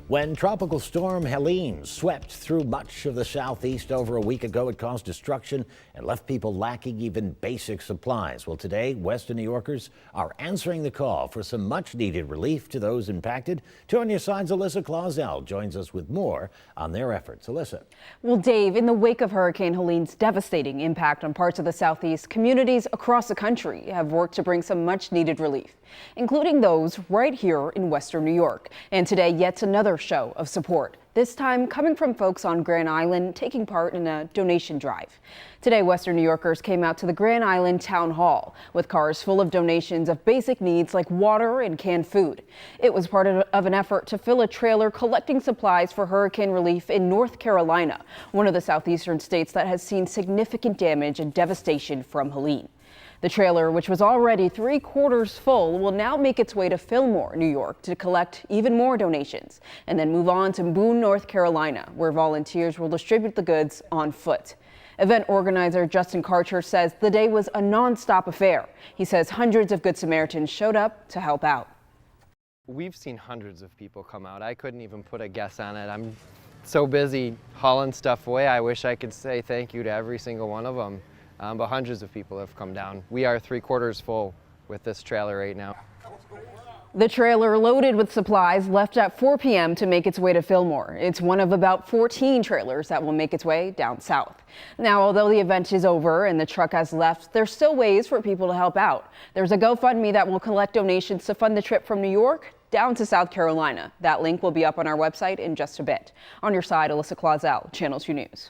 When Tropical Storm Helene swept through much of the southeast over a week ago, it caused destruction and left people lacking even basic supplies. Well, today, Western New Yorkers are answering the call for some much-needed relief to those impacted. 2 on your side's Alyssa Clausell joins us with more on their efforts. Alyssa. Well, Dave, in the wake of Hurricane Helene's devastating impact on parts of the southeast, communities across the country have worked to bring some much-needed relief, including those right here in Western New York. And today, yet another show of support, this time coming from folks on Grand Island taking part in a donation drive. Today, Western New Yorkers came out to the Grand Island Town Hall with cars full of donations of basic needs like water and canned food. It was part of an effort to fill a trailer collecting supplies for hurricane relief in North Carolina, one of the southeastern states that has seen significant damage and devastation from Helene. The trailer, which was already 3/4 full, will now make its way to Fillmore, New York, to collect even more donations, and then move on to Boone, North Carolina, where volunteers will distribute the goods on foot. Event organizer Justin Karcher says the day was a non-stop affair. He says hundreds of Good Samaritans showed up to help out. We've seen hundreds of people come out. I couldn't even put a guess on it. I'm so busy hauling stuff away. I wish I could say thank you to every single one of them. But hundreds of people have come down. We are 3/4 full with this trailer right now. The trailer loaded with supplies left at 4 p.m. to make its way to Fillmore. It's one of about 14 trailers that will make its way down south. Now, although the event is over and the truck has left, there's still ways for people to help out. There's a GoFundMe that will collect donations to fund the trip from New York down to South Carolina. That link will be up on our website in just a bit. On your side, Alyssa Clausell, Channel 2 News.